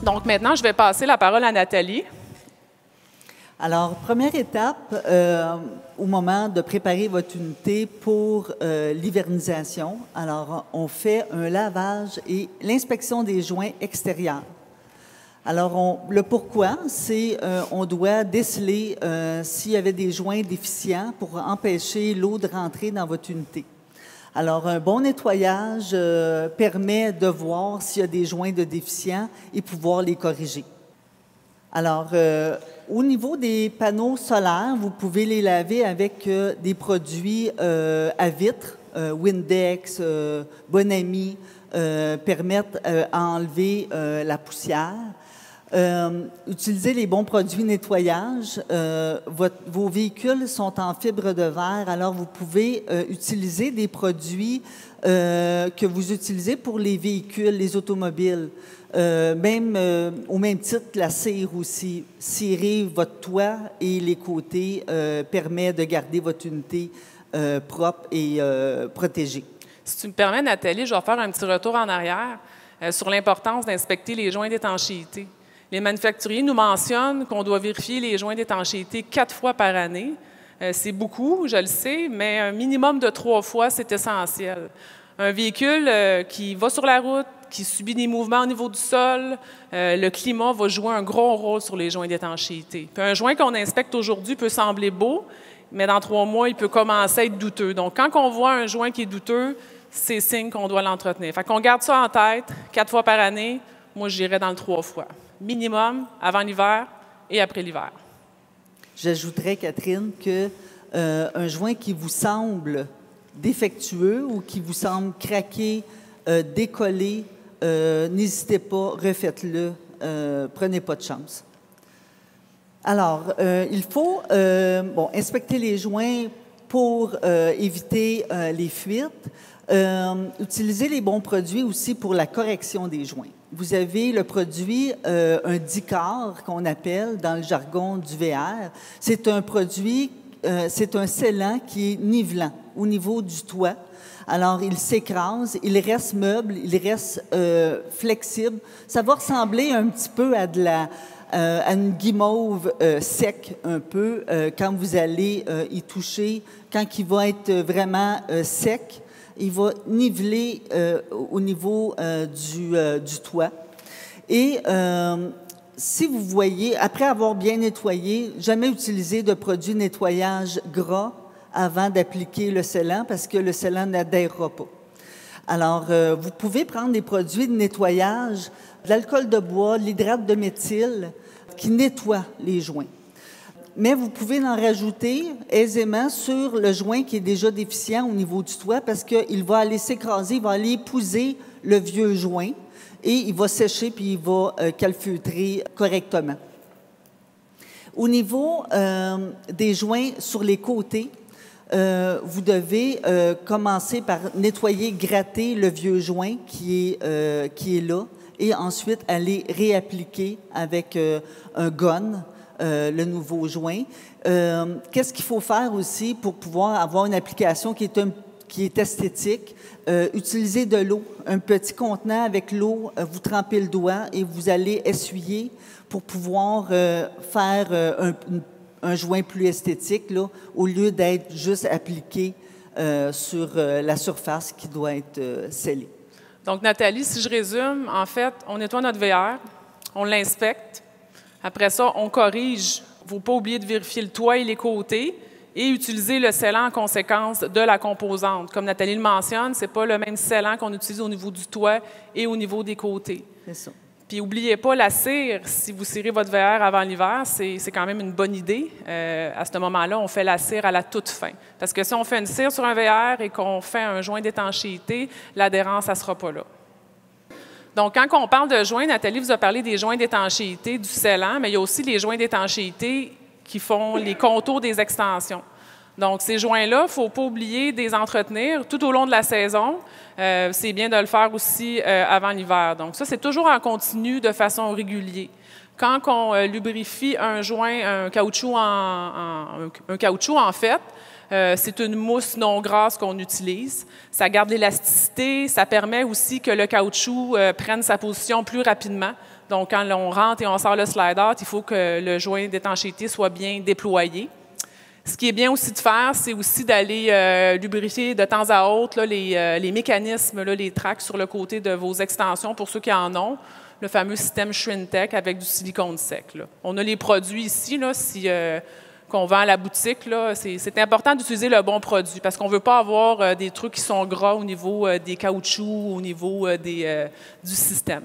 Donc maintenant, je vais passer la parole à Nathalie. Alors, première étape, au moment de préparer votre unité pour l'hivernisation, alors on fait un lavage et l'inspection des joints extérieurs. Alors, le pourquoi, c'est on doit déceler s'il y avait des joints déficients pour empêcher l'eau de rentrer dans votre unité. Alors, un bon nettoyage permet de voir s'il y a des joints de déficients et pouvoir les corriger. Alors, au niveau des panneaux solaires, vous pouvez les laver avec des produits à vitre, Windex, Bonami, permettent d'enlever la poussière. Utilisez les bons produits nettoyage. Vos véhicules sont en fibre de verre, alors vous pouvez utiliser des produits que vous utilisez pour les véhicules, les automobiles. Même au même titre, la cire aussi. Cirer votre toit et les côtés permet de garder votre unité propre et protégée. Si tu me permets, Nathalie, je vais faire un petit retour en arrière sur l'importance d'inspecter les joints d'étanchéité. Les manufacturiers nous mentionnent qu'on doit vérifier les joints d'étanchéité 4 fois par année. C'est beaucoup, je le sais, mais un minimum de 3 fois, c'est essentiel. Un véhicule qui va sur la route, qui subit des mouvements au niveau du sol, le climat va jouer un gros rôle sur les joints d'étanchéité. Puis un joint qu'on inspecte aujourd'hui peut sembler beau, mais dans 3 mois, il peut commencer à être douteux. Donc, quand on voit un joint qui est douteux, c'est signe qu'on doit l'entretenir. Fait qu'on garde ça en tête, 4 fois par année. Moi, j'irais dans le 3 fois. Minimum avant l'hiver et après l'hiver. J'ajouterais, Catherine, que un joint qui vous semble défectueux ou qui vous semble craquer, décollé, n'hésitez pas, refaites-le, prenez pas de chance. Alors, il faut inspecter les joints pour éviter les fuites. Utilisez les bons produits aussi pour la correction des joints. Vous avez le produit, un Dicar qu'on appelle dans le jargon du VR. C'est un produit, c'est un scellant qui est nivelant au niveau du toit. Alors, il s'écrase, il reste meuble, il reste flexible. Ça va ressembler un petit peu à une guimauve sec un peu quand vous allez y toucher, quand il va être vraiment sec. Il va niveler au niveau du toit. Et si vous voyez, après avoir bien nettoyé, jamais utiliser de produits nettoyage gras avant d'appliquer le scellant parce que le scellant n'adhérera pas. Alors, vous pouvez prendre des produits de nettoyage, de l'alcool de bois, de l'hydrate de méthyle, qui nettoie les joints. Mais vous pouvez en rajouter aisément sur le joint qui est déjà déficient au niveau du toit parce qu'il va aller s'écraser, il va aller épouser le vieux joint et il va sécher puis il va calfeutrer correctement. Au niveau des joints sur les côtés, vous devez commencer par nettoyer, gratter le vieux joint qui est là et ensuite aller réappliquer avec un gun le nouveau joint. Qu'est-ce qu'il faut faire aussi pour pouvoir avoir une application qui est esthétique? Utilisez de l'eau, un petit contenant avec l'eau, vous trempez le doigt et vous allez essuyer pour pouvoir faire un joint plus esthétique là, au lieu d'être juste appliqué sur la surface qui doit être scellée. Donc, Nathalie, si je résume, en fait, on nettoie notre VR, on l'inspecte. Après ça, on corrige. Il ne faut pas oublier de vérifier le toit et les côtés et utiliser le scellant en conséquence de la composante. Comme Nathalie le mentionne, ce n'est pas le même scellant qu'on utilise au niveau du toit et au niveau des côtés. C'est ça. Puis, n'oubliez pas la cire. Si vous cirez votre VR avant l'hiver, c'est quand même une bonne idée. À ce moment-là, on fait la cire à la toute fin. Parce que si on fait une cire sur un VR et qu'on fait un joint d'étanchéité, l'adhérence, ça ne sera pas là. Donc, quand on parle de joints, Nathalie vous a parlé des joints d'étanchéité, du scellant, mais il y a aussi les joints d'étanchéité qui font les contours des extensions. Donc, ces joints-là, il ne faut pas oublier de les entretenir tout au long de la saison. C'est bien de le faire aussi avant l'hiver. Donc, ça, c'est toujours en continu de façon régulière. Quand on lubrifie un joint, un caoutchouc en fait, c'est une mousse non grasse qu'on utilise. Ça garde l'élasticité, ça permet aussi que le caoutchouc prenne sa position plus rapidement. Donc, quand on rentre et on sort le slide-out, il faut que le joint d'étanchéité soit bien déployé. Ce qui est bien aussi de faire, c'est aussi d'aller lubrifier de temps à autre là, les mécanismes, là, les tracks sur le côté de vos extensions, pour ceux qui en ont, le fameux système Shrintech avec du silicone sec. Là. On a les produits ici, là, qu'on vend à la boutique. C'est important d'utiliser le bon produit parce qu'on ne veut pas avoir des trucs qui sont gras au niveau des caoutchoucs, au niveau du système.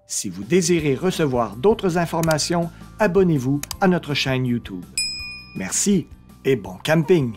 Si vous désirez recevoir d'autres informations, abonnez-vous à notre chaîne YouTube. Merci et bon camping!